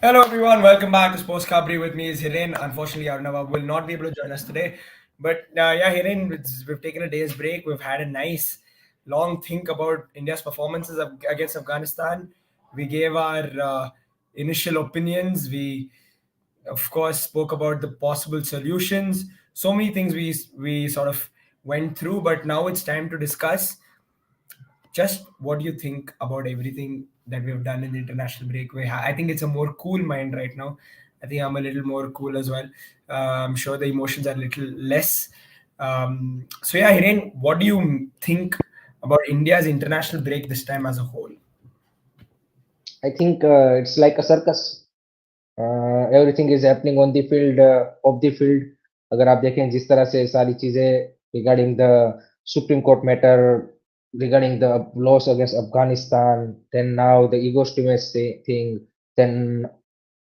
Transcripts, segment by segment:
Hello everyone, welcome back to Sports Cabri. With me is Hiren. Unfortunately, Arnava will not be able to join us today. But yeah, Hiren, we've taken a day's break. We've had a nice long think about India's performances against Afghanistan. We gave our initial opinions. We, of course, spoke about the possible solutions. So many things we sort of went through. But now it's time to discuss just what do you think about everything that we've done in the international break. I think it's a more cool mind right now. I think I'm a little more cool as well. I'm sure the emotions are a little less. So yeah, Hiren, what do you think about India's international break this time as a whole? I think it's like a circus. Everything is happening on the field, off the field. अगर आप देखें जिस तरह से सारी चीजें regarding the Supreme Court matter, regarding the loss against Afghanistan, then now the ego thing, then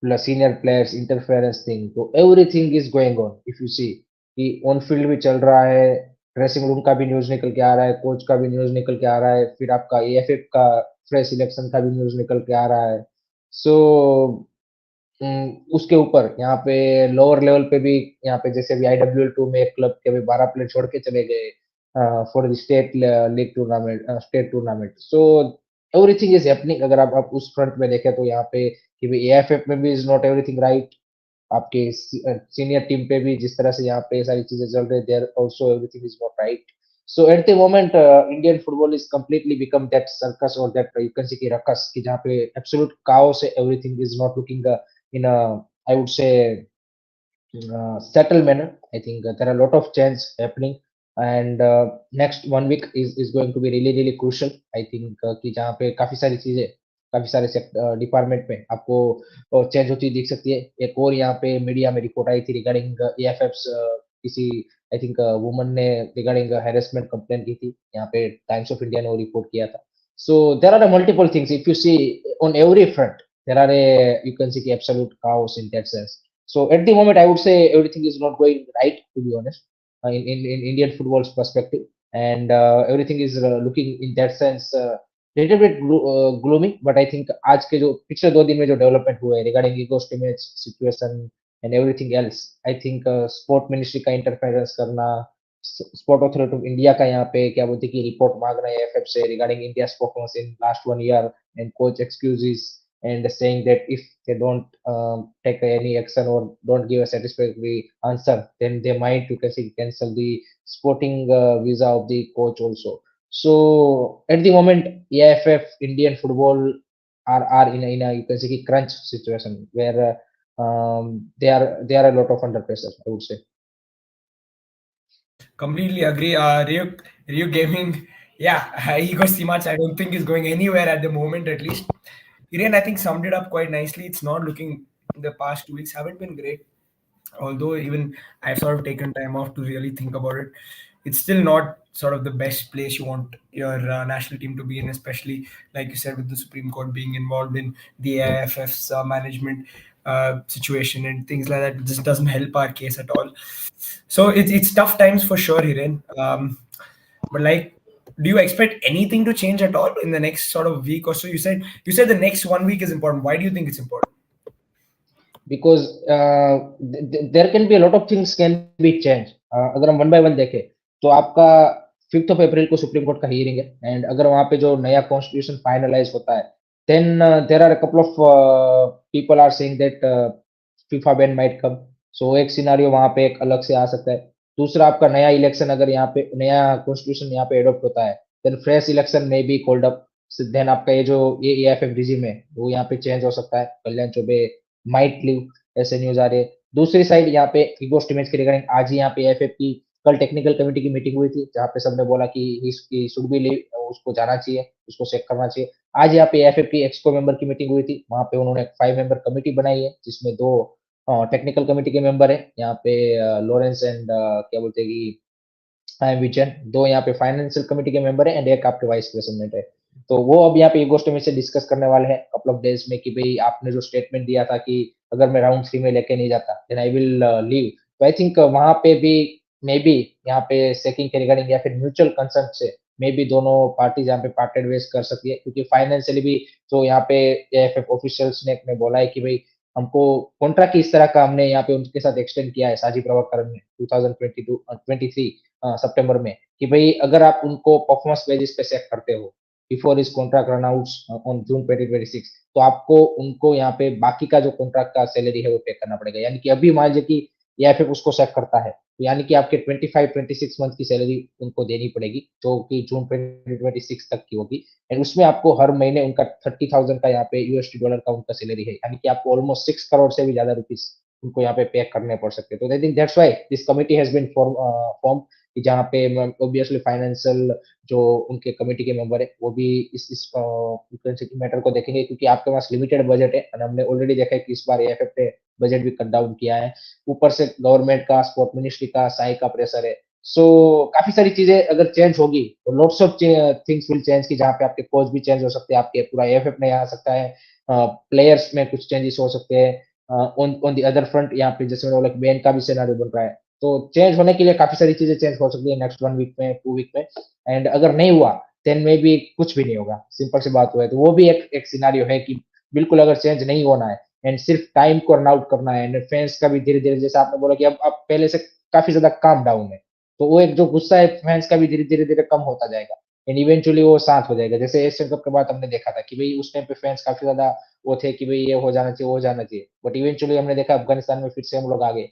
the senior players interference thing. So everything is going on. If you see कि on field भी चल रहा है, dressing room का भी news निकल के आ रहा है, कोच का भी न्यूज निकल के आ रहा है, फिर आपका एएफएफ का फ्रेश सिलेक्शन का भी न्यूज निकल के आ रहा है. सो उसके ऊपर यहाँ पे लोअर लेवल पे भी यहाँ पे जैसे अभी IWL 2 में एक क्लब के भी 12 प्लेयर छोड़ के चले गए for the state league tournament, state tournament. So everything is happening. अगर आप उस फ्रंट में देखें तो यहाँ पे कि भाई एएफएफ में भी इज नॉट एवरीथिंग राइट. आपके सीनियर टीम पे भी जिस तरह से यहाँ पे सारी चीजें चल रही, there also everything is not right. So at the moment, Indian football is completely become that circus or that you can say कि ruckus कि जहाँ पे absolute chaos है, everything is not looking in a, I would say, settled manner. I think there are a lot of change happening, and next 1 week is going to be really crucial. I think कि जहाँ पे काफी सारी चीजें, काफी सारे department में आपको चेंज होती दिख सकती है. एक और यहाँ पे मीडिया में रिपोर्ट आई थी रिगार्डिंग एएफएफ. किसी आई थिंक वुमन ने रिगार्डिंग हैरेसमेंट कंप्लेन की थी. यहाँ पे टाइम्स ऑफ इंडिया ने वो रिपोर्ट किया था. So there are multiple things. If you see on every front, there are you can see absolute chaos in that sense. So at the moment, I would say everything is not going right, to be honest, in Indian football's perspective, and everything is looking in that sense little bit gloomy. But I think आज के जो पिछले 2 दिन में जो development हुए regarding ego image situation and everything else, I think sport ministry का interference करना, स्पोर्ट अथॉरिटी ऑफ इंडिया का यहाँ पे क्या बोलते हैं कि रिपोर्ट मांग रहे हैं एफएफ से regarding India performance in last 1 year and coach excuses and saying that if they don't take any action or don't give a satisfactory answer, then they might, you can say, cancel the sporting visa of the coach also. So at the moment, AFF, Indian football are in a you can say crunch situation where they are a lot of under pressure, I would say. Completely agree. Rio Gaming, yeah, Igor Stimac, I don't think is going anywhere at the moment, at least. Hiren, I think, summed it up quite nicely. It's not looking, the past 2 weeks haven't been great. Although even I've sort of taken time off to really think about it, it's still not sort of the best place you want your national team to be in, especially like you said with the Supreme Court being involved in the AIFF's management situation and things like that. This doesn't help our case at all. So it's tough times for sure, Hiren. But like, do you expect anything to change at all in the next sort of week or so? You said the next 1 week is important. Why do you think it's important? Because there can be a lot of things can be changed. अगर हम 1 by 1 देखें तो आपका 5th of April को supreme court का hearing है, and अगर वहां पे जो नया कॉन्स्टिट्यूशन फाइनलाइज होता है, then there are couple of people are saying that FIFA ban might come. So एक सिनारियो वहां पे एक अलग से आ सकता है. दूसरा, आपका नया इलेक्शन अगर यहाँ पे नया कॉन्स्टिट्यूशन यहाँ पे एडॉप्ट होता है, देन फ्रेश इलेक्शन में बी कॉल्ड अप. देन आपका ये जो ये एएफएफ रिजीम है वो यहाँ पे चेंज हो सकता है. कल्याण चौबे माइट लीव, ऐसे न्यूज आ रहे हैं. दूसरी साइड यहाँ पे इगोस्ट इमेज के रिगार्डिंग आज ही यहाँ पे एएफएफ की कल टेक्निकल कमेटी की मीटिंग हुई थी जहाँ पे सबने बोला कि शुड बी लीव, उसको जाना चाहिए, उसको चेक करना चाहिए. आज यहाँ पे एएफएफ की एक्सको मेंबर की मीटिंग हुई थी. वहां पे उन्होंने एक 5 मेंबर कमेटी बनाई है जिसमें 2 टेक्निकल कमेटी के मेंबर है. यहाँ पे लॉरेंस एंड क्या बोलते हैं कि आई एम विजन, 2 यहाँ पे फाइनेंशियल कमेटी के मेंबर है, एंड एक आपके वाइस प्रेसिडेंट है. तो वो अब यहाँ पे ईगोस्ट में से डिस्कस करने वाले हैं कपल ऑफ डेज में कि भाई आपने जो स्टेटमेंट दिया था कि अगर मैं राउंड 3 में लेके नहीं जाता देन आई विल लीव. तो आई थिंक वहां पे भी मे बी यहाँ पे सेकिंग के रिगार्डिंग या फिर म्यूचुअल कंसर्न से मे बी दोनों पार्टीज यहाँ पे पार्टेड वेज कर सकती है, क्योंकि फाइनेंशियली भी जो यहाँ पे एएफएफ ऑफिशियल्स ने बोला है कि भाई हमको कॉन्ट्रैक्ट इस तरह का हमने यहाँ पे उनके साथ एक्सटेंड किया है साजी प्रभाकरण ने 2022 23 सितंबर में कि भाई अगर आप उनको परफॉर्मेंस बेसिस पे सेट करते हो बिफोर इस contract run out on June 2026 तो आपको उनको यहाँ पे बाकी का जो कॉन्ट्रैक्ट का सैलरी है वो पे करना पड़ेगा यानी कि अभी मान लीजिए कि एआईएफएफ उसको सेट करता है तो यानी कि आपके 25-26 मंथ की सैलरी उनको देनी पड़ेगी जो कि जून 2026 तक की होगी एंड उसमें आपको हर महीने उनका 30,000 का यहाँ पे यूएसडी डॉलर का उनका सैलरी है यानी कि आपको ऑलमोस्ट 6 करोड़ से भी ज्यादा रुपीस उनको यहाँ पे पे करने पड़ सकते हैं तो I think that's why this committee has been form कि जहाँ पे ऑब्वियसली फाइनेंशियल जो उनके कमेटी के मेंबर है वो भी इस मैटर को देखेंगे क्योंकि आपके पास लिमिटेड बजट है और हमने ऑलरेडी देखा है कि इस बार एएफएफ ने बजट भी कट डाउन किया है ऊपर से गवर्नमेंट का स्पोर्ट मिनिस्ट्री का साई का प्रेशर है सो काफी सारी चीजें अगर चेंज होगी तो lots of things will change की जहाँ पे आपके कोच भी चेंज हो सकते हैं आपके पूरा एएफएफ नहीं आ सकता है प्लेयर्स में कुछ चेंजेस हो सकते हैं ऑन द अदर फ्रंट यहाँ पे जैसे मैंने बोला बैन का भी सिनेरियो बन रहा है तो चेंज होने के लिए काफी सारी चीजें चेंज हो सकती है नेक्स्ट 1 वीक में 2 वीक में एंड अगर नहीं हुआ देन में भी कुछ भी नहीं होगा सिंपल सी बात हुआ है तो वो भी एक सिनारियो है कि बिल्कुल अगर चेंज नहीं होना है एंड सिर्फ टाइम को रन आउट करना है एंड फैंस का भी धीरे धीरे जैसे आपने बोला कि अब पहले से काफी ज्यादा काम डाउन है तो वो एक जो गुस्सा है फैंस का भी धीरे धीरे धीरे कम होता जाएगा एंड इवेंचुअली वो शांत हो जाएगा जैसे एशियन कप के बाद हमने देखा था कि भाई उस टाइम पे फैंस काफी ज्यादा वो थे कि भाई ये हो जाना चाहिए वो हो जाना चाहिए बट इवेंचुअली हमने देखा अफगानिस्तान में फिर से हम लोग आ गए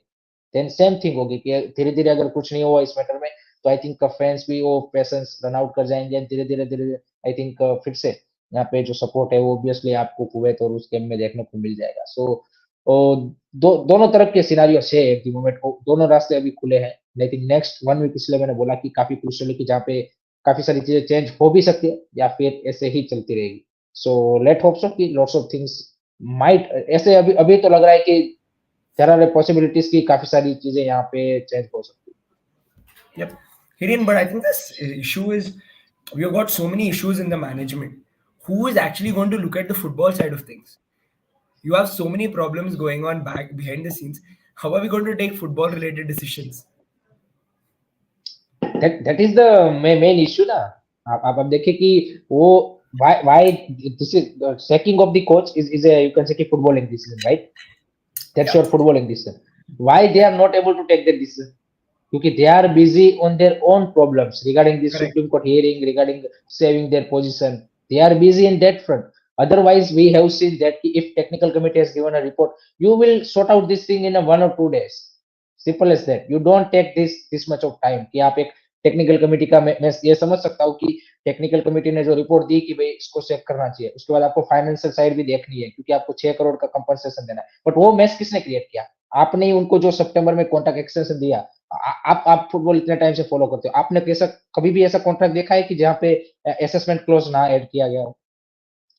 देन सेम थिंग होगी कि धीरे धीरे अगर कुछ नहीं हुआ इस मैटर में तो आई थिंक फैंस भी वो पेशेंस रन आउट कर जाएंगे धीरे धीरे धीरे आई थिंक फिर से यहाँ पे जो सपोर्ट है वो ऑब्वियसली आपको कुवैत और उस गेम में देखने को मिल जाएगा सो दोनों तरफ के सिनारियो है एट द मोमेंट दोनों रास्ते अभी खुले हैं आई थिंक नेक्स्ट 1 वीक इसलिए मैंने बोला कि काफी क्रूशियल है कि जहाँ पे काफी सारी चीजें चेंज हो भी सकती है या फिर ऐसे ही चलती रहेगी सो लेट होप सो कि लॉट्स ऑफ थिंग्स माइट ऐसे अभी अभी तो लग रहा है कि there are possibilities की काफी सारी चीजें यहाँ पे चेंज हो सकती है। Yep. Hiren, but I think this issue is we've got so many issues in the management. Who is actually going to look at the football side of things? You have so many problems going on back behind the scenes. How are we going to take football related decisions? that is the main issue ना आप देखिए कि वो why this is the sacking of the coach is a you can say कि footballing decision right that's Yeah. your footballing decision why they are not able to take that decision क्योंकि they are busy on their own problems regarding the Correct. Supreme Court hearing, regarding saving their position. They are busy in that front. Otherwise, we have seen that if technical committee has given a report, you will sort out this thing in a 1 or 2 days. Simple as that. You don't take this much of time कि आप एक technical committee का मैं ये समझ सकता हूँ कि टेक्निकल कमेटी ने जो रिपोर्ट दी कि भाई इसको चेक करना चाहिए उसके बाद आपको फाइनेंशियल साइड भी देखनी है क्योंकि आपको 6 करोड़ का कंपनसेशन देना है बट वो मैच किसने क्रिएट किया आपने ही उनको जो सितंबर में कॉन्ट्रैक्ट एक्सटेंशन दिया आप फुटबॉल इतने टाइम से फॉलो करते हो आपने कैसा कभी भी ऐसा कॉन्ट्रैक्ट देखा है कि जहाँ पे असेसमेंट क्लोज ना ऐड किया गया हो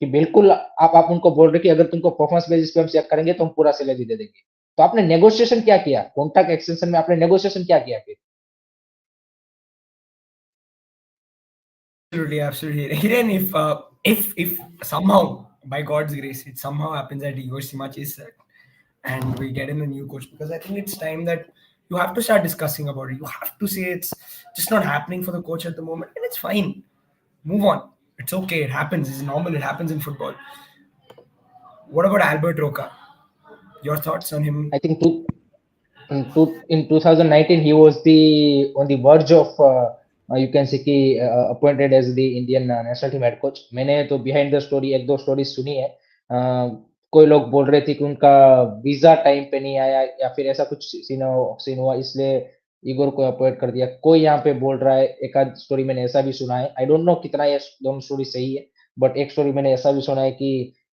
कि बिल्कुल आप उनको बोल रहे कि अगर तुमको परफॉर्मेंस बेसिस पे हम चेक करेंगे तो हम पूरा सैलरी दे देंगे तो आपने नेगोशिएशन क्या किया कॉन्ट्रैक्ट एक्सटेंशन में आपने नेगोशिएशन क्या किया फिर Absolutely, absolutely. Hiren, if somehow by God's grace it somehow happens that Igor Simach is sacked and we get in a new coach, because I think it's time that you have to start discussing about it. You have to say it's just not happening for the coach at the moment, and it's fine. Move on. It's okay. It happens. It's normal. It happens in football. What about Albert Roca? Your thoughts on him? I think in 2019 he was the on the verge of you can say कि appointed as the Indian national team head coach. मैंने तो behind the story एक दो story सुनी है कोई लोग बोल रहे थे कि उनका वीजा टाइम पे नहीं आया या फिर ऐसा कुछ सीन हुआ इसलिए इगोर को अपॉइंट कर दिया कोई यहाँ पे बोल रहा है एक आध स्टोरी मैंने ऐसा भी सुना है आई डोंट नो कितना ये दोनों स्टोरी सही है बट एक स्टोरी मैंने ऐसा भी सुना है कि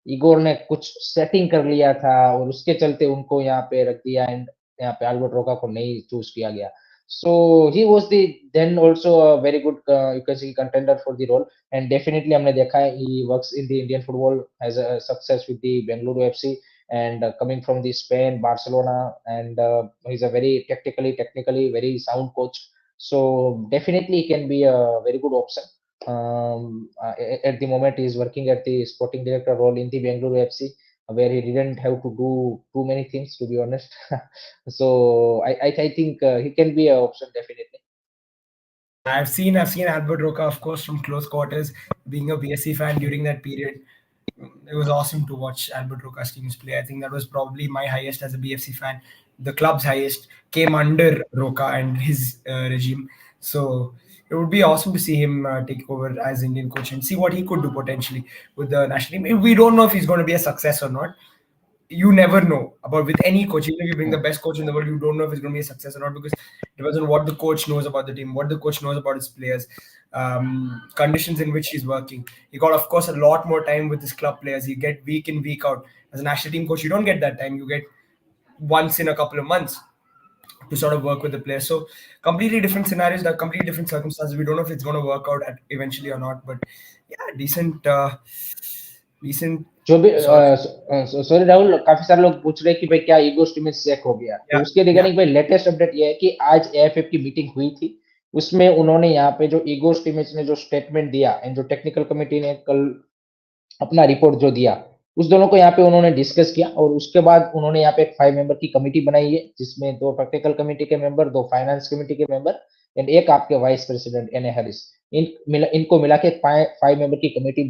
इगोर ने कुछ सेटिंग कर लिया था और उसके चलते उनको यहाँ पे रख दिया एंड यहाँ पे अल्बर्ट रोका को नहीं चूज किया गया so he was the then also a very good you can say contender for the role and definitely हमने देखा है he works in the Indian football has a success with the Bengaluru FC and coming from the Spain Barcelona and he's a very technically very sound coach so definitely he can be a very good option at the moment he is working at the sporting director role in the Bengaluru FC where he didn't have to do too many things to be honest so I think he can be an option definitely I've seen Albert Roca, of course, from close quarters, being a BSC fan during that period. It was awesome to watch Albert Roca's teams play. I think that was probably my highest as a BFC fan. The club's highest came under Roca and his regime. So it would be awesome to see him take over as Indian coach and see what he could do potentially with the national team. We don't know if he's going to be a success or not. You never know about with any coach. Even if you bring the best coach in the world, you don't know if it's going to be a success or not because it depends on what the coach knows about the team, what the coach knows about his players, conditions in which he's working. He got, of course, a lot more time with his club players. You get week in, week out. As a national team coach, you don't get that time. You get once in a couple of months to sort of work with the players. So completely different scenarios, that completely different circumstances. We don't know if it's going to work out eventually or not. But yeah, decent. जो भी sorry Rahul, काफी सारे लोग पूछ रहे हैं कि भाई क्या ईगो स्टीमेज चेक हो गया, तो उसके रिगार्डिंग भाई लेटेस्ट अपडेट ये है कि आज एएफएफ की मीटिंग हुई थी, उसमें उन्होंने यहाँ पे जो ईगो स्टीमेज ने जो स्टेटमेंट दिया एंड जो टेक्निकल कमेटी ने कल अपना रिपोर्ट जो दिया, उस दोनों को यहाँ पे उन्होंने डिस्कस किया और उसके बाद उन्होंने यहाँ पे एक 5 मेंबर की कमेटी बनाई है जिसमें 2 टेक्निकल कमेटी के मेंबर, 2 फाइनेंस कमेटी के मेंबर एंड एक आपके vice president N A Harris, इनको मिला के 5 मेंबर की कमेटी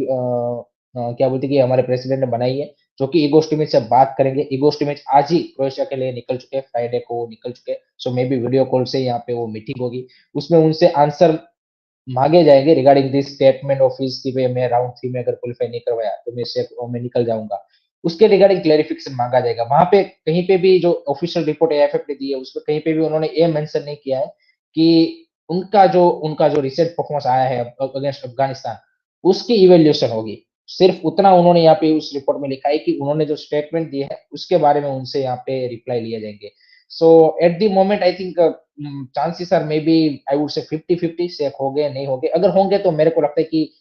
क्या बोलते कि हमारे प्रेसिडेंट ने बनाई है जो कि ईगो स्टीमेज से बात करेंगे। ईगो स्टीमेज आज ही क्रोएशिया के लिए निकल चुके हैं, फ्राइडे को वो निकल चुके हैं, सो मे बी वीडियो कॉल से यहाँ पे वो मीटिंग होगी, उसमें उनसे आंसर मांगे जाएंगे regarding this statement of his कि भाई मैं राउंड 3 में अगर क्वालिफाई नहीं करवाया तो मैं निकल जाऊंगा, उसके रिगार्डिंग क्लैरिफिकेशन मांगा जाएगा। वहां पे कहीं पे भी जो ऑफिशियल रिपोर्ट एएफएफ ने दी है उसमें कहीं पे भी उन्होंने ये मेंशन नहीं किया है कि उनका जो रिसेंट परफॉर्मेंस आया है अगेंस्ट अफगानिस्तान उसकी इवेल्यूएशन होगी। सिर्फ उतना उन्होंने यहाँ पे उस रिपोर्ट में लिखा है कि उन्होंने जो स्टेटमेंट दिए है उसके बारे में उनसे यहाँ पे रिप्लाई लिए जाएंगे। So at the moment I think chances are maybe I would say 50-50 safe हो गए नहीं हो गए, अगर होंगे तो मेरे को लगता है कि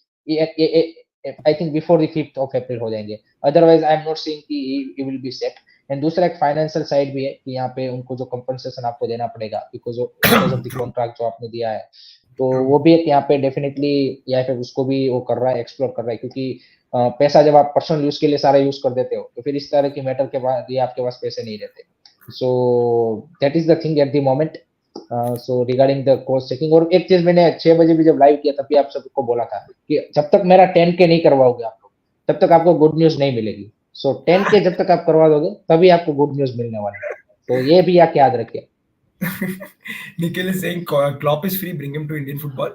I think before the 5th of April हो जाएंगे, otherwise I am not seeing कि he will be set. And दूसरा एक फाइनेंशियल साइड भी है कि यहाँ पे उनको जो कंपनसेशन आपको देना पड़ेगा बिकॉज ऑफ द कॉन्ट्रैक्ट जो आपने दिया है, तो वो भी एक यहाँ पे डेफिनेटली या फिर उसको भी वो कर रहा है, एक्सप्लोर कर रहा है, क्योंकि पैसा जब आप पर्सनल यूज के लिए सारा यूज कर देते हो तो फिर इस तरह की मैटर के बाद ये आपके पास पैसे नहीं रहते। So that is the thing at the moment. So regarding the coach checking, और एक चीज मैंने 6 बजे भी जब लाइव किया तब भी आप सबको बोला था कि जब तक मेरा 10K नहीं करवाओगे आप लोग तब तक आपको गुड न्यूज नहीं मिलेगी। सो 10K जब तक आप करवा दोगे तभी आपको गुड न्यूज मिलने वाला है, तो ये भी आप याद रखिए। Nikhil is saying Klopp is free, bring him to Indian football.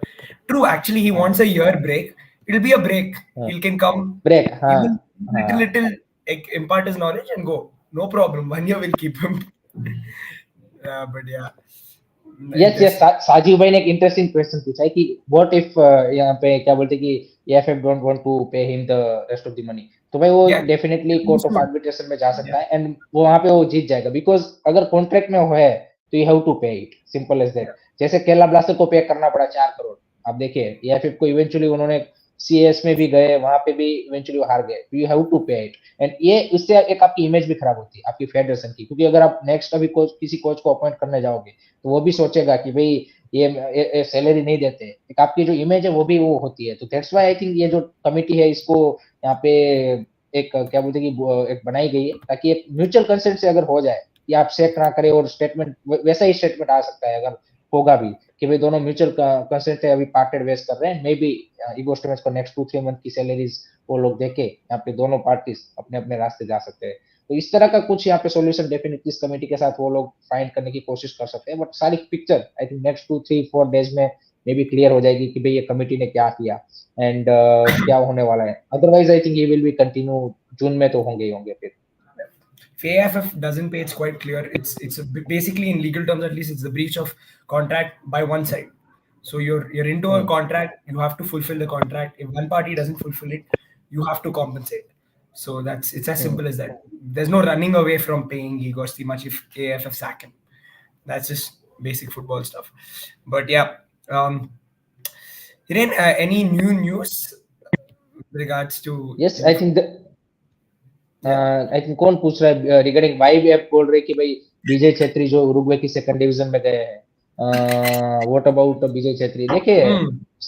True, actually he wants a year break. It'll be a break. He can come break, little impart his knowledge and go. No problem. 1 year will keep him. But yeah. yes, Sajid भाई ने एक interesting question पूछा है कि what if यहाँ पे क्या बोलते कि AFF don't want to pay him the rest of the money, तो भाई वो डेफिनेटली कोर्ट ऑफ आर्बिट्रेशन में जा सकता है एंड वो वहां पे वो जीत जाएगा, बिकॉज अगर कॉन्ट्रैक्ट में है तो यू हैव टू पे इट, सिंपल एज दैट। जैसे केरला ब्लास्टर को पे करना पड़ा 4 करोड़, आप देखिए एएफएफ को इवेंचुअली उन्होंने सीएस में भी गए, वहां पे भी इवेंचुअली हार गए, यू हैव टू पे इट। एंड ये इससे एक आपकी इमेज भी खराब होती है आपकी फेडरेशन की, क्योंकि अगर आप नेक्स्ट अभी किसी कोच को अपॉइंट करने जाओगे तो वो भी सोचेगा कि भाई ये सैलरी नहीं देते, एक आपकी जो इमेज है वो भी वो होती है। तो दैट्स व्हाई आई थिंक ये जो कमिटी है इसको यहाँ पे एक क्या बोलते कि एक बनाई गई है ताकि एक म्यूचुअल कंसेंट से अगर हो जाए या आप सेट ना करें और स्टेटमेंट वैसा ही स्टेटमेंट आ सकता है अगर होगा भी कि भाई दोनों म्यूचुअल कंसेंट है, अभी पार्टेड वेस्ट कर रहे हैं, मे बी ईगो स्टीमेज को नेक्स्ट 2-3 मंथ की सैलरीज वो लोग देके यहाँ पे दोनों पार्टीज अपने अपने रास्ते जा सकते हैं। तो इस तरह का कुछ यहाँ पे सॉल्यूशन डेफिनेटली इस कमेटी के साथ वो लोग फाइंड करने की कोशिश कर सकते हैं, बट सारी picture I think next 2-3-4 days में मे बी क्लियर हो जाएगी कि भाई ये कमेटी ने क्या किया एंड क्या होने वाला है। अदरवाइज आई थिंक ये विल बी कंटिन्यू, जून में तो होंगे ही होंगे फिर। If AFF doesn't pay, it's quite clear. It's basically in legal terms, at least, it's the breach of contract by one side. So you're into a contract, you have to fulfill the contract. If one party doesn't fulfill it, you have to compensate. So it's as simple as that. There's no running away from paying Igor Stimac if AFF sack him. That's just basic football stuff. But yeah, Hiren, any new news with regards to? Yes, I think I think कौन पूछ रहा है regarding Y app बोल रहे कि भाई विजय छेत्री जो Uruguay की सेकंड डिवीजन में गए हैं, व्हाट अबाउट विजय छेत्री? देखिए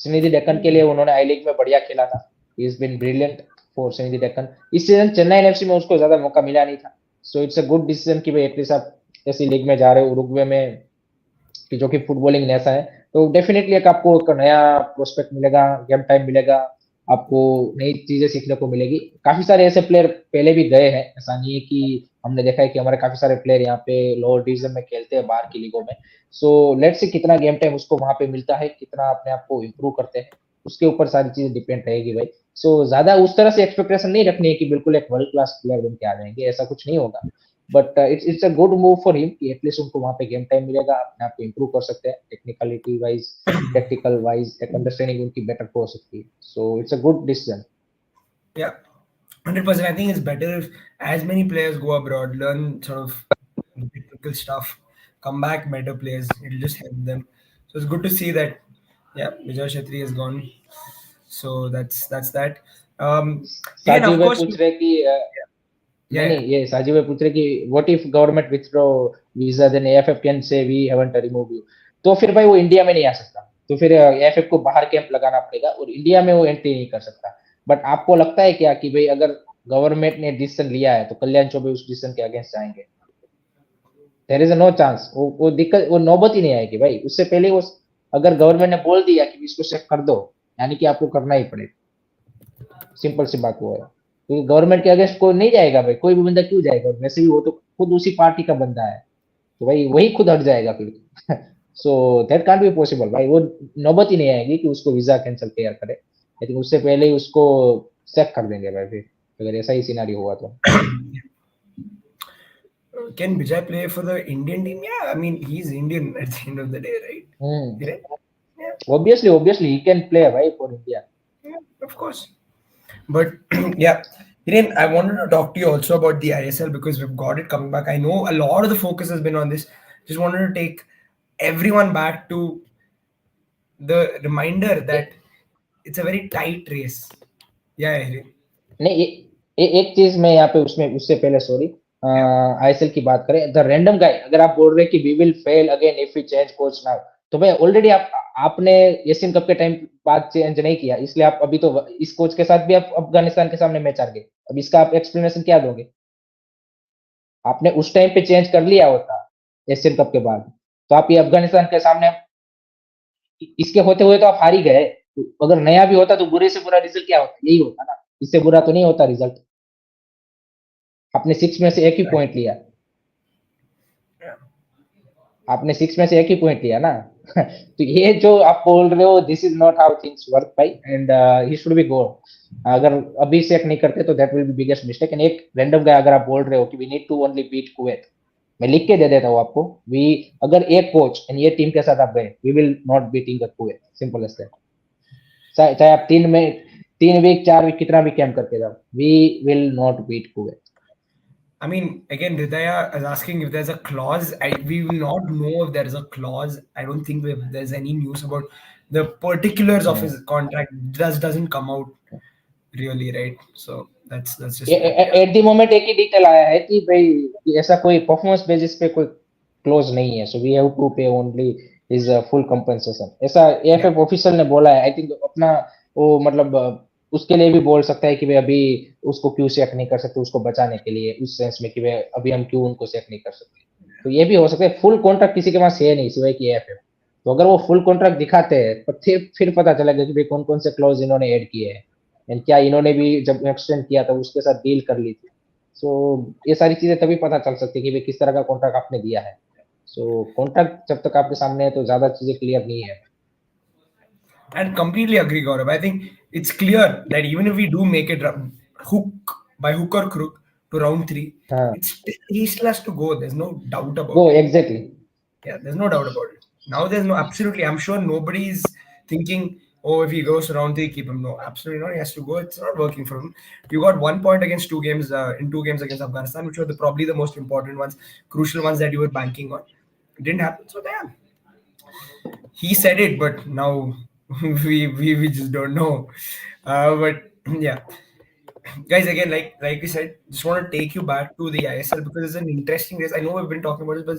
सनीदी डेक्कन के लिए उन्होंने आई लीग में बढ़िया खेला था, he is been brilliant for सनीदी डेक्कन। इस सीजन चेन्नई एफसी में उसको ज्यादा मौका मिला नहीं था, so it's a good decision कि भाई एटलीस्ट आप ऐसी लीग में जा रहे हो उरुग्वे में कि जो कि फुटबॉलिंग नेशा है, तो डेफिनेटली एक आपको एक नया प्रोस्पेक्ट मिलेगा, गेम टाइम मिलेगा, आपको नई चीजें सीखने को मिलेगी। काफी सारे ऐसे प्लेयर पहले भी गए हैं, ऐसा नहीं है कि हमने देखा है कि हमारे काफी सारे प्लेयर यहाँ पे लोअर डिवीजन में खेलते हैं बाहर की लीगों में। सो लेट्स सी कितना गेम टाइम उसको वहां पे मिलता है, कितना अपने आप को इम्प्रूव करते हैं, उसके ऊपर सारी चीजें डिपेंड रहेगी भाई। सो ज्यादा उस तरह से एक्सपेक्टेशन नहीं रखनी है कि बिल्कुल एक वर्ल्ड क्लास प्लेयर बन के आ जाएंगे, ऐसा कुछ नहीं होगा। But it's a good move for him कि एटलीस्ट उनको वहां पे गेम टाइम मिलेगा, अपने आप को इम्प्रूव कर सकते हैं टेक्निकलिटी वाइज, टेक्टिकल वाइज एक अंडरस्टैंडिंग उनकी बेटर हो सकती है। So it's a good decision. Yeah, 100%. I think it's better if as many players go abroad, learn sort of technical stuff, come back better players. It'll just help them. So it's good to see that. Yeah, Vijay Shetty is gone. So that's that. Um, Hiren, Sajid of भाई course. पूछ रहे कि Yeah, नहीं yeah. नहीं, ये साजिद भाई पूछ रहे कि what if government withdraw visa, then AFF can say we haven't remove you. तो फिर भाई वो इंडिया में नहीं आ सकता, तो फिर एएफएफ को बाहर कैंप लगाना पड़ेगा और इंडिया में वो एंट्री नहीं कर सकता। बट आपको लगता है क्या कि भाई अगर गवर्नमेंट ने डिसीजन लिया है तो कल्याण चौबे उस डिसीजन के अगेंस्ट जाएंगे? देयर इज नो चांस, वो दिक्कत, वो नौबत ही नहीं आएगी भाई। उससे पहले वो, अगर गवर्नमेंट ने बोल दिया कि इसको चेक कर दो, यानी कि आपको करना ही पड़ेगा। सिंपल सी बात वो है, क्योंकि गवर्नमेंट के अगेंस्ट कोई नहीं जाएगा भाई, कोई भी बंदा क्यों जाएगा, वैसे भी वो तो खुद उसी पार्टी का बंदा है, तो भाई वही खुद हट जाएगा फिर। So that can't be possible भाई, वो नौबत ही नहीं आएगी कि उसको वीजा कैंसिल क्लियर करे। आई थिंक उससे पहले ही उसको चेक कर देंगे भाई फिर, अगर ऐसा ही सिनारी हुआ तो। Can Vijay play for the Indian team? Yeah, I mean he's Indian at the end of the day, right? Hmm, Hiren? Yeah, obviously he can play भाई for India. yeah, of course. But yeah, Hiren, I wanted to talk to you also about the ISL because we've got it coming back. I know a lot of the focus has been on this. Just wanted to take everyone back to the reminder that it's a very tight race. Yeah, Hiren. नहीं, एक चीज मैं यहाँ पे उसमें उससे पहले sorry, Yeah. ISL की बात करें, द रैंडम गाय, अगर आप बोल रहे हैं कि we will fail again if we change coach now, तो भाई ऑलरेडी आपने एशियन कप के टाइम बाद चेंज नहीं किया, इसलिए आप अभी तो इस कोच के साथ भी आप अफगानिस्तान के सामने मैच हार गए। अब इसका आप एक्सप्लेनेशन क्या दोगे? आपने उस टाइम पे चेंज कर लिया होता एशियन कप के बाद, तो आप ये अफगानिस्तान के सामने इसके होते हुए तो आप हार ही गए। तो अगर नया भी होता तो बुरे से बुरा रिजल्ट क्या होता, यही होता ना, इससे बुरा तो नहीं होता रिजल्ट। आपने 6 में से एक ही Right. पॉइंट लिया, Yeah. आपने 6 में से एक ही पॉइंट लिया ना। तो ये जो आप बोल रहे हो, this is not how things work भाई, and he should be go. अगर अभी से नहीं करते तो that will be biggest mistake. And एक रैंडम गाय, अगर आप बोल रहे हो कि we need to only beat Kuwait, मैं लिख के दे देता हूँ आपको, वी, अगर एक कोच एंड ये टीम के साथ आप गए, we will not beating the Kuwait, simple as that. चाहे आप 3 वीक 4 वीक कितना भी कैंप करके जाओ, we will not beat Kuwait. I mean, again, Hridaya is asking if there's a clause. We will not know if there is a clause. I don't think there's any news about the particulars of his contract. Doesn't come out really, right? So that's just that. Yeah. Eight the moment एक ही detail आया है कि भाई कि ऐसा कोई performance basis पे कोई क्लोज नहीं है, सो वी हैव टू पे ओनली इज फुल कंपनसेशन, ऐसा Yeah. एएफएफ ऑफिशियल ने बोला है। आई थिंक अपना वो मतलब उसके लिए भी बोल सकता है कि भाई अभी उसको क्यों चेक नहीं कर सकते, उसको बचाने के लिए, उस सेंस में कि भाई अभी हम क्यों उनको चेक नहीं कर सकते। तो ये भी हो सकता है, फुल कॉन्ट्रैक्ट किसी के पास है नहीं सिवाय कि एएफएफ। तो अगर वो फुल कॉन्ट्रैक्ट दिखाते हैं तो फिर पता चलेगा कि भाई कौन कौन से क्लॉज इन्होंने ऐड किए हैं, एंड क्या इन्होंने भी जब एक्सटेंड किया था उसके साथ डील कर ली थी। सो ये सारी चीजें तभी पता चल सकती है कि भाई किस तरह का कॉन्ट्रैक्ट आपने दिया है। सो कॉन्ट्रैक्ट जब तक आपके सामने है तो ज्यादा चीजें क्लियर नहीं है। And completely agree, Gaurav. I think it's clear that even if we do make it hook by hook or crook to round three, हाँ, he still has to go. There's no doubt about वो it. Exactly. Yeah, there's no doubt about it. Now there's no absolutely. I'm sure nobody's thinking, oh, if he goes to round three, keep him. No, absolutely not. He has to go. It's not working for him. You got 1 point against 2 games in 2 games against Afghanistan, which were probably the most important ones, crucial ones that you were banking on. It didn't happen. So damn, he said it, but now we just don't know. But yeah, guys, again, like we said, just want to take you back to the ISL because it's an interesting race. I know we've been talking about it, but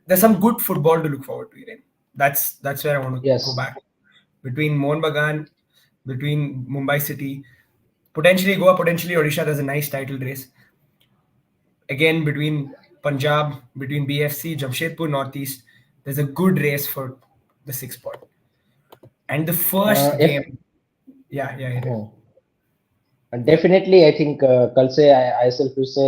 there's some good football to look forward to. Irene. That's where I want to yes, go back between Mohun Bagan, between Mumbai City, potentially Goa, potentially Odisha. There's a nice title race again between Punjab, between BFC, Jamshedpur, Northeast. There's a good race for the 6 spot. And the first एक game, Yeah, Hiren. Definitely I think कल से ISL फिर से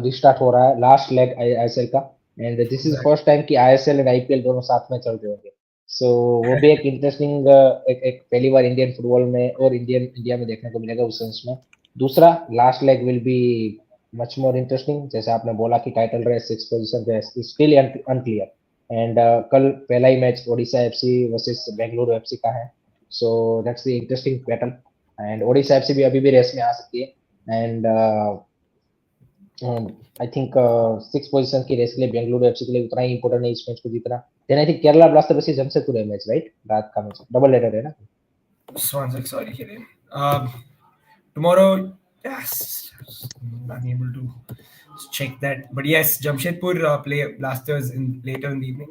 restart हो रहा है, last leg ISL का, and this is Exactly. First time कि आईएसएल एंड आईपीएल दोनों साथ में चल रहे होंगे. सो वो भी एक इंटरेस्टिंग एक पहली बार इंडियन फुटबॉल में और इंडिया में देखने को मिलेगा उस सेंस में. दूसरा last leg will be much more interesting. जैसे आपने बोला कि title race 6 position race is still unclear, and कल पहला ही match Odisha FC versus Bengaluru FC का है. So that's the interesting battle, and Odisha FC भी अभी भी रेस में आ सकती है. एंड आई थिंक 6 पोजीशन की रेस के लिए बेंगलुरु एफसी के लिए उतना ही इंपॉर्टेंट है इस मैच को जीतना. Then I think Kerala blaster versus Jamshedpur है मैच, राइट? रात का मैच डबल हेडर है ना. Just one sec, sorry, Hiren. Tomorrow, yes, unable to check that, but yes, Jamshedpur play Blasters in later in the evening.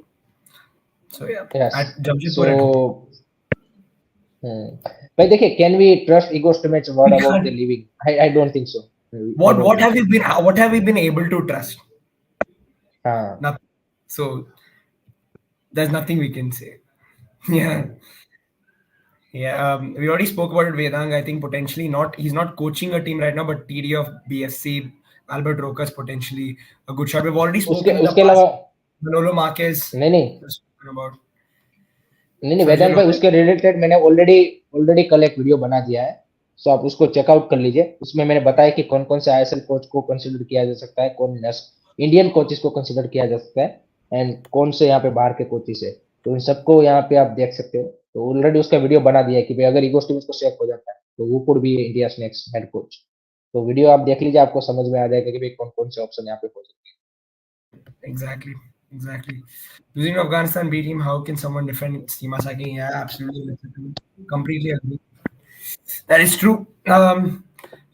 So yeah, yes. at Jamshedpur so at home. भाई देखिए, can we trust ईगोस्ट match word We about the can't. Living? I don't think so. I What don't what think have so. we been what have we been able to trust? हाँ. Nothing. So there's nothing we can say. Yeah. Yeah, we already spoke about it, Vedang. I think potentially not. He's not coaching a team right now, but TD of BSC, Albert Rokas potentially a good shot. We've already उसके spoken in the उसके अलावा past. Manolo Marquez, नहीं नहीं we've spoken about नहीं नहीं Sergio वेदांत भाई, Lopez. उसके related मैंने ऑलरेडी ऑलरेडी कल एक वीडियो बना दिया है. सो आप उसको चेकआउट कर लीजिए. उसमें मैंने बताया कि कौन कौन से आईएसएल कोच को कंसीडर किया जा सकता है, कौन इंडियन कोचेस को कंसीडर किया जा सकता है, एंड कौन से यहाँ पे बाहर के कोचेस है. तो इन सबको यहाँ पे आप देख सकते हो. तो ऑलरेडी उसका वीडियो बना दिया है कि भाई अगर ईगो स्टीव्स को सेफ हो जाता है तो वो कुड भी इंडिया नेक्स्ट हेड कोच. तो वीडियो आप देख लीजिए, आपको समझ में आ जाएगा कि भाई कौन कौन से ऑप्शन यहाँ पे हो सकते Exactly, exactly. Losing to Afghanistan beat him. How can someone defend Seema Saki? Yeah, absolutely. Completely agree. That is true. हैं.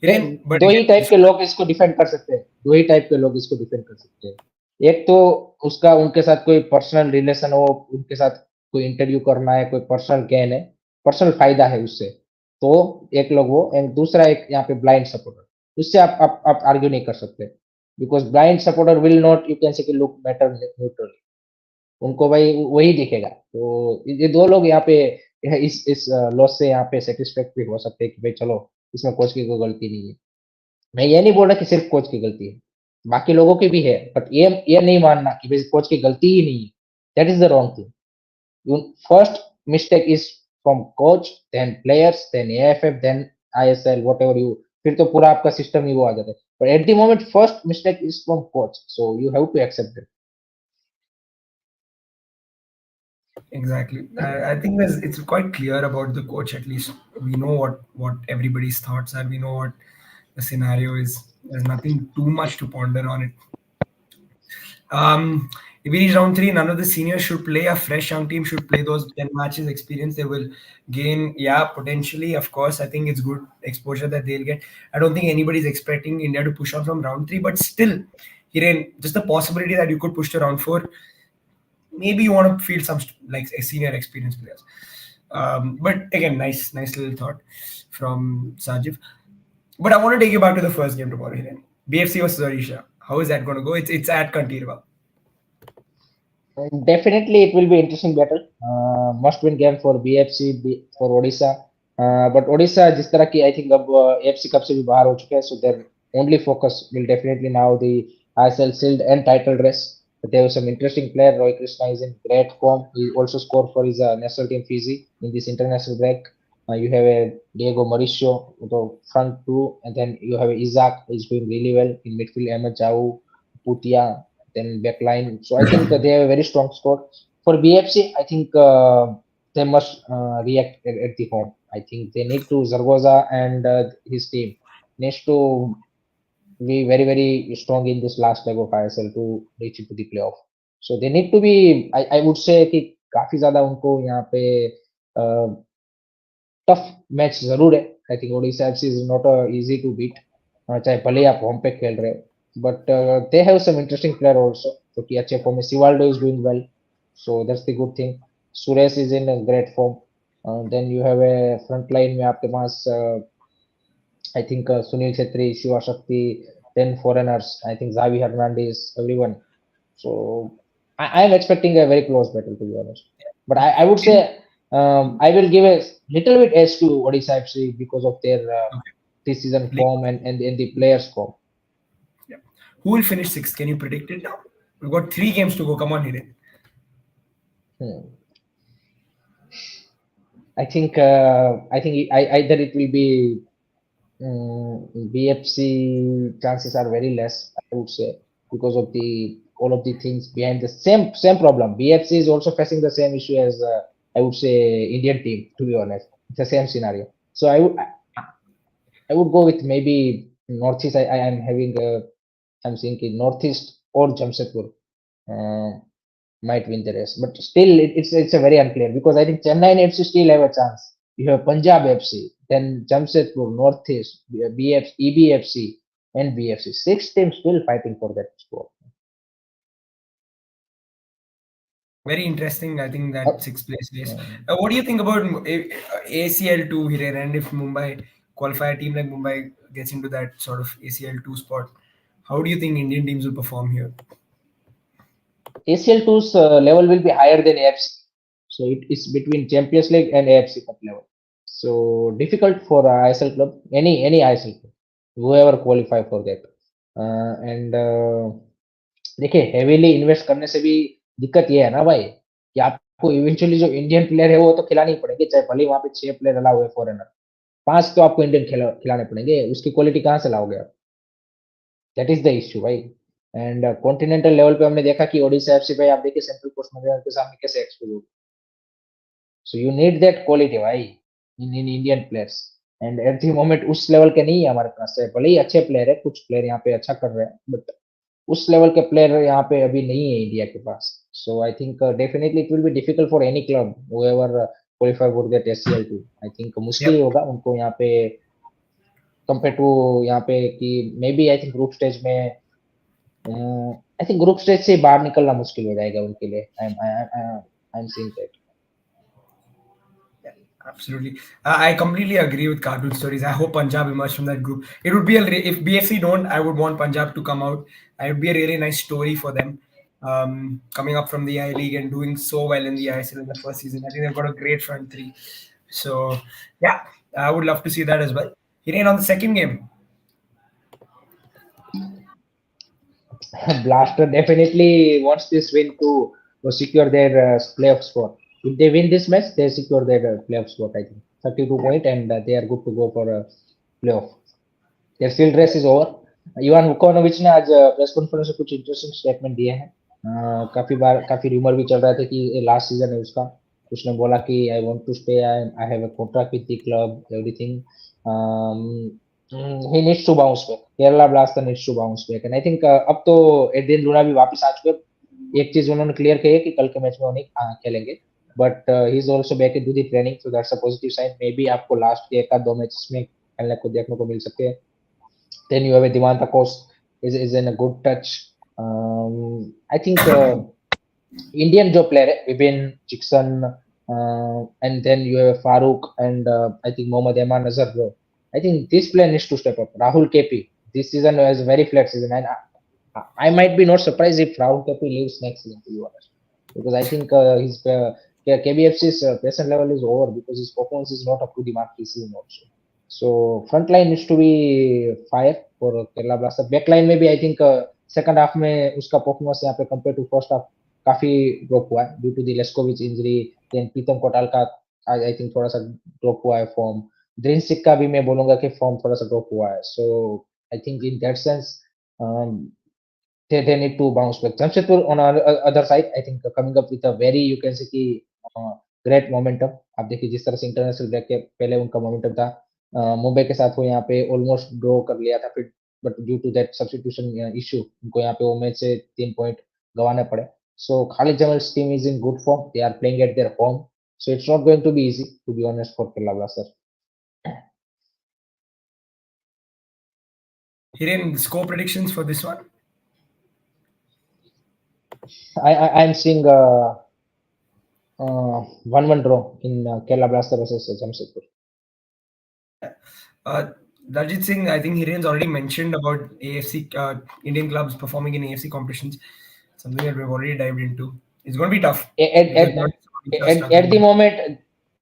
Hiren, but दो ही again, टाइप के लोग इसको डिफेंड कर सकते हैं. दो ही टाइप के लोग इसको डिफेंड कर सकते हैं. एक तो उसका उनके साथ कोई पर्सनल रिलेशन हो, उनके साथ कोई इंटरव्यू करना है, कोई पर्सनल गेन है, पर्सनल फायदा है उससे, तो एक लोग वो. एंड दूसरा एक यहाँ पे ब्लाइंड सपोर्टर. उससे आप आर्ग्यू नहीं कर सकते, because blind supporter will not, you can say look matter neutral. उनको भाई वही दिखेगा. तो ये दो लोग यहाँ पे इस लॉस से यहाँ पे सेटिस्फैक्ट्री हो सकते हैं कि भाई चलो इसमें कोच की कोई गलती नहीं है. मैं ये नहीं बोल रहा कि सिर्फ कोच की गलती है, बाकी लोगों की भी है, बट ये नहीं मानना कि भाई कोच की गलती ही नहीं है. That is the wrong thing. First mistake is from coach, then players, then AFF, then ISL, whatever you. फिर तो पूरा आपका सिस्टम ही वो आ जाता है. But at the moment first mistake is from coach, so you have to accept it. exactly. I think it's quite clear about the coach. At least we know what everybody's thoughts are. We know what the scenario is. There's nothing too much to ponder on it. If we reach round three, none of the seniors should play. A fresh young team should play those 10 matches experience. They will gain, yeah, potentially. Of course, I think it's good exposure that they'll get. I don't think anybody's expecting India to push on from round three, but still, Hiren, just the possibility that you could push to round four. Maybe you want to field some like senior experienced players. But again, nice little thought from Sajiv. But I want to take you back to the first game tomorrow, Hiren. BFC versus Odisha. How is that going to go? It's at Kantirva. Definitely, it will be interesting battle. Must-win game for BFC, for Odisha. But Odisha, जिस तरह की I think अब AFC cup से भी बाहर हो चुके हैं, so their only focus will definitely now the ISL Shield and title race. But there was some interesting player. Roy Krishna is in great form. He also scored for his national team Fiji in this international break. You have a Diego Mauricio, the front two, and then you have Isaac is doing really well in midfield. Ahmed Jau, Putia, then backline. So I think they have a very strong squad. For BFC, I think they must react at the home. I think they need to Zaragoza and his team needs to be very strong in this last leg of ISL to reach into the playoff. So they need to be. I would say कि काफी ज्यादा उनको यहाँ पे tough match जरूर है. I think Odisha FC is not easy to beat, चाहे भले ही आप होम पे खेल रहे हो. But they have some interesting player also जो कि अच्छे फॉर्म में. सिवाल्डो is doing well, so that's the good thing. Suresh is in great form. Then you have a front line में आपके पास I think Sunil Chhetri, Shiva Shakti, then foreigners I think Javi Hernandez, everyone. So I am expecting a very close battle, to be honest. But I would say I will give a little bit edge to Odisha FC because of their Okay. this season League. form and the players form. Yeah. Who will finish sixth? Can you predict it now? We've got 3 games to go. Come on, Hiren. Hmm. I think either it will be BFC chances are very less, I would say, because of the all of the things behind the same problem. BFC is also facing the same issue as I would say Indian team. To be honest, it's the same scenario. So I would go with maybe Northeast. I am having I'm thinking Northeast or Jamshedpur might win the race, but still it's a very unclear because I think Chennai FC still have a chance. You have Punjab FC, then Jamshedpur, Northeast, BF, EBFC, and BFC. 6 teams still fighting for that spot. Very interesting. I think Uh, that sixth place race. uh, What do you think about ACL two, Hiren? And if Mumbai qualify a team like Mumbai gets into that sort of ACL two spot, how do you think Indian teams will perform here? ACL 2's level will be higher than AFC. So it is between Champions League and AFC Cup level. So difficult for ISL club, any ISL club, whoever qualify for that. And देखिए heavily invest करने से भी दिक्कत ये है ना भाई कि आपको इवेंचुअली जो इंडियन प्लेयर है वो तो खिलाने ही पड़ेंगे चाहे भले वहां पे 6 प्लेयर अलाउ है फॉरेनर 5 तो आपको इंडियन खिलाने पड़ेंगे उसकी क्वालिटी कहाँ से लाओगे आप दैट इज द इश्यू भाई एंड कॉन्टिनेंटल लेवल पे हमने देखा कि ओडिशा एफसी भाई आप देखिए सेंट्रल कोस्ट में के सामने कैसे एक्सपोज हो so you need that quality भाई in Indian players and at the moment उस लेवल के नहीं है हमारे पास है भले ही अच्छे प्लेयर है कुछ प्लेयर यहाँ पे अच्छा कर रहे हैं बट उस लेवल के प्लेयर यहाँ पे अभी नहीं है इंडिया के पास so I think definitely it will be difficult for any club whoever qualify for that SCL2 I think मुश्किल ही Yep. होगा उनको यहाँ पे कंपेयर टू यहाँ पे कि maybe I think group stage में आई थिंक ग्रुप स्टेज से बाहर निकलना मुश्किल हो जाएगा उनके लिए I am seeing that Yeah, absolutely. I completely agree with cartoon stories. I hope Punjab emerge from that group. It would be if BFC don't, I would want Punjab to come out. It would be a really nice story for them. Coming up from the I League and doing so well in the ISL in the first season. I think they've got a great front three. So yeah, I would love to see that as well. Hiren, on the second game. Blaster definitely wants this win to secure their playoff spot. If they win this match, they secure their playoff spot. I think 32 point, and they are good to go for a playoff. Their field race is over. Ivan Vukomanovic ने आज press conference में कुछ interesting statement दिए हैं काफी rumour भी चल रहा था कि ये लास्ट सीजन है उसका उसने बोला कि I want to stay I have a contract with the club everything he needs to bounce back. Kerala Blaster needs to bounce back. And I think अब तो एडिन लूना भी वापस आ चुके हैं एक चीज उन्होंने क्लियर की है कि कल के मैच में वो नहीं खेलेंगे but he is also back into the training so that's a positive sign maybe आपको लास्ट के एक आध 2 मैचेस में खेलने को देखने को मिल सकते हैं then you have a Dimanta Coast is in a good touch I think Indian जो player है Vipin Jackson and then you have Farooq and I think Mohammad Eman Azhar bro I think this player needs to step up. Rahul KP this season was a very flat season, and I might be not surprised if Rahul KP leaves next season. To be honest, because I think his KBFC's present level is over because his performance is not up to the mark this season also. So front line needs to be fire for Kerala Blaster. Back line में भी I think second half में उसका performance यहाँ पे compared to first half काफी drop हुआ है due to the Leskovic injury. Then प्रीतम कोटाल का I think थोड़ा सा drop हुआ है form. ड्रिंसिक का भी मैं बोलूंगा कि फॉर्म थोड़ा सा ड्रॉप हुआ है so I think in that sense they need to bounce back. Jamshedpur on other side I think coming up with a very you can say कि great momentum. आप देखिए जिस तरह से इंटरनेशनल ब्रेक के पहले उनका मोमेंटम था मुंबई के साथ वो यहाँ पे ऑलमोस्ट ड्रॉ कर लिया था फिर but due to that substitution issue उनको यहाँ पे वो मैच से 3 पॉइंट गंवाने पड़े so Khalid Jamil's team is in good form they are playing at their home so it's not going to be easy to be honest for Kerala Blasters. Hiren, score predictions for this one? I'm seeing 1-1 draw in Kerala Blaster versus Jamshedpur. Darjit Singh, I think Hiren's already mentioned about AFC Indian clubs performing in AFC competitions. Something that we've already dived into. It's going to be tough. At the moment,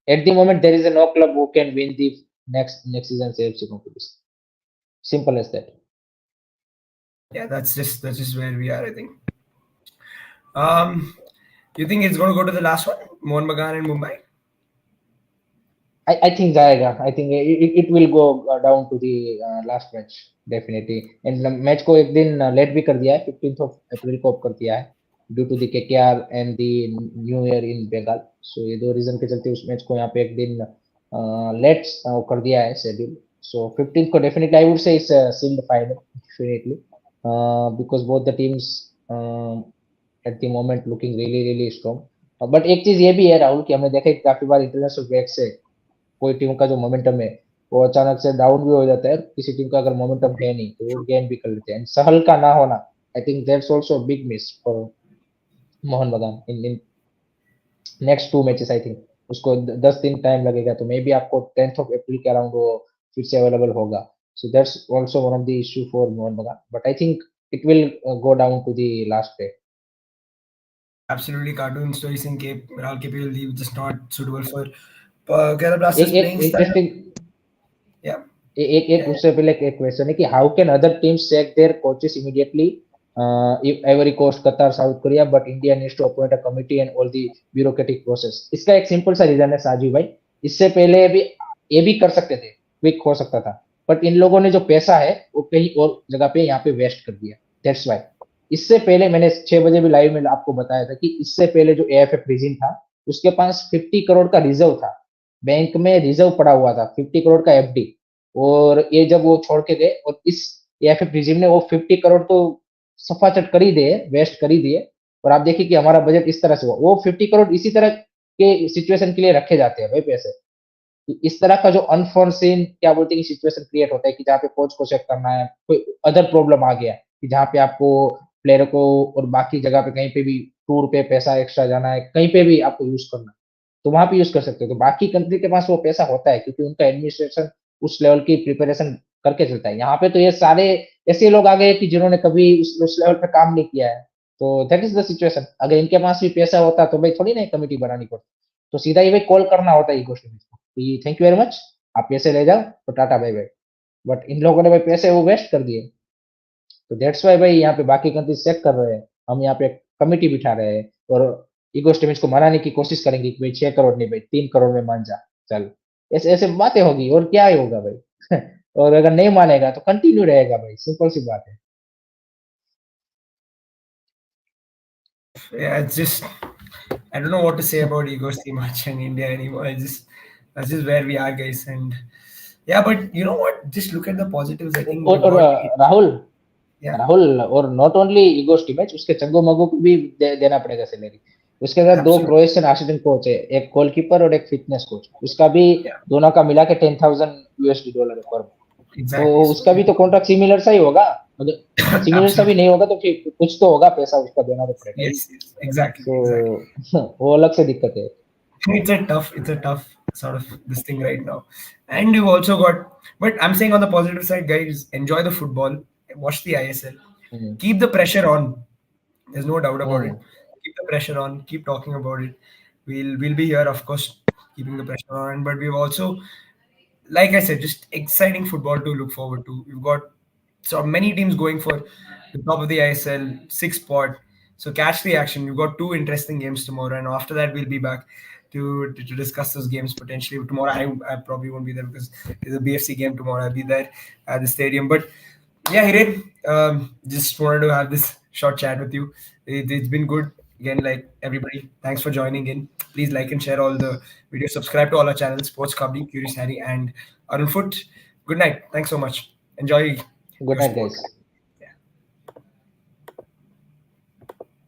at the moment there is no club who can win the next season's AFC competition. Simple as that. Yeah, that's just where we are, I think. You think it's going to go to the last one, Mohun Bagan and Mumbai? I think जाएगा. I think it will go down to the last match definitely. And match को एक दिन late भी कर दिया है 15th of April को कर दिया है due to the KKR and the New Year in Bengal. So ये दो रीजन के चलते उस मैच को यहाँ पे एक दिन लेट कर दिया है शेड्यूल. So 15th को definitely I would say it's a sealed final definitely because both the teams at the moment looking really strong. But एक चीज ये भी है राहुल कि हमने देखा है काफी बार इंटरनेशनल ब्रेक से कोई टीम का जो मोमेंटम है वो अचानक से डाउन भी हो जाता है. किसी टीम का अगर मोमेंटम है नहीं तो वो गेन भी कर लेते हैं. सहल का ना होना I think that's also big miss for Mohun Bagan in next 2 matches. I think उसको 10 दिन टाइम लगेगा तो मे बी आपको 10th ऑफ अप्रैल के अराउंड वो फिर से अवेलेबल होगा. So that's also one of the issue for Mohun Bagan. But I think it will go down to the last day. Absolutely, cartoon story in Cape Rahul KP will leave just not suitable for Kerala Blasters playing style. Interesting. Yeah. एक उससे पहले एक question है कि how can other teams sack their coaches immediately if Ivory Coast, Qatar, South Korea, but India needs to appoint a committee and all the bureaucratic process. इसका एक simple सा reason है साजिद भाई. इससे पहले भी ये भी कर सकते थे, क्विक हो सकता था, बट इन लोगों ने जो पैसा है वो कहीं और जगह पे यहाँ पे वेस्ट कर दिया. That's why. इससे पहले मैंने 6 बजे भी लाइव में आपको बताया था कि इससे पहले जो AFF रीजन था उसके पास 50 करोड़ का रिजर्व था, बैंक में रिजर्व पड़ा हुआ था 50 करोड़ का FD. और ये जब वो छोड़ के गए और इस AFF रिजिम ने वो 50 करोड़ तो सफाचट कर ही दिए, वेस्ट कर ही दिए. और आप देखिए कि हमारा बजट इस तरह से हुआ. वो 50 करोड़ इसी तरह के सिचुएशन के लिए रखे जाते हैं भाई पैसे. इस तरह का जो अनफोर्सीन क्या बोलते हैं कि सिचुएशन क्रिएट होता है कि जहाँ पे कोच को चेक करना है, कोई अदर प्रॉब्लम आ गया कि जहाँ पे आपको प्लेयर को और बाकी जगह पे कहीं पे भी टूर पे पैसा एक्स्ट्रा जाना है, कहीं पे भी आपको यूज करना है तो वहां पे यूज कर सकते हो. तो बाकी कंट्री के पास वो पैसा होता है क्योंकि उनका एडमिनिस्ट्रेशन उस लेवल की प्रिपरेशन करके चलता है. यहाँ पे तो ये सारे ऐसे लोग आ गए कि जिन्होंने कभी उस लेवल पे काम नहीं किया है. तो दैट इज द सिचुएशन. अगर इनके पास भी पैसा होता तो भाई थोड़ी ना कमेटी बनानी पड़ती, तो सीधा ही भाई कॉल करना होता है ईगो को कि थैंक यू वेरी मच, आप पैसे ले जाओ तो टाटा बाय बाय. बट इन लोगों ने भाई पैसे वो वेस्ट कर दिए. तो दैट्स वाई भाई यहाँ पे बाकी कंट्री चेक कर रहे हैं, हम यहाँ पे कमेटी बिठा रहे हैं और ईगो स्टेमिज को मनाने की कोशिश करेंगे कि भाई 6 करोड़ नहीं भाई 3 करोड़ में मान जा चल. ऐसे ऐसे बातें होगी और क्या ही होगा भाई. और अगर नहीं मानेगा तो कंटिन्यू रहेगा भाई. सिंपल सी बात है. Yeah, it's just I don't know what to say about egos too much in India anymore. That's just where we are, guys. And yeah, but you know what? Just look at the positives. I think. और Rahul Yeah. Rahul और not only ego स्टीमेज, उसके चंगो मगो को भी देना पड़ेगा salary. उसके साथ 2 क्रोएशियन असिस्टेंट कोच है, एक गोलकीपर और एक फिटनेस कोच. उसका भी दोनों का मिला के $10,000 पर मंथ. तो उसका भी तो कॉन्ट्रैक्ट सिमिलर सा ही होगा. अगर सिमिलर सा भी नहीं होगा तो फिर कुछ तो होगा, पैसा उसका देना तो पड़ेगा. Yes, exactly. तो वो अलग से दिक्कत है. It's a tough sort of this thing right now. And you've also got, but I'm saying on the positive side, guys, enjoy the football, watch the ISL, keep the pressure on. There's no doubt about it. Keep the pressure on, keep talking about it. We'll be here, of course, keeping the pressure on. But we've also, like I said, just exciting football to look forward to. We've got so many teams going for the top of the ISL, 6th spot. So catch the action. We've got 2 interesting games tomorrow, and after that we'll be back to discuss those games potentially. Tomorrow I probably won't be there because there's a BFC game tomorrow. I'll be there at the stadium. But yeah, Hiren, just wanted to have this short chat with you. It's been good. Again, like everybody, thanks for joining in. Please like and share all the videos. Subscribe to all our channels, Sports Kabli, Curious Harry, and Arun Foot. Good night. Thanks so much. Enjoy. Good night, guys.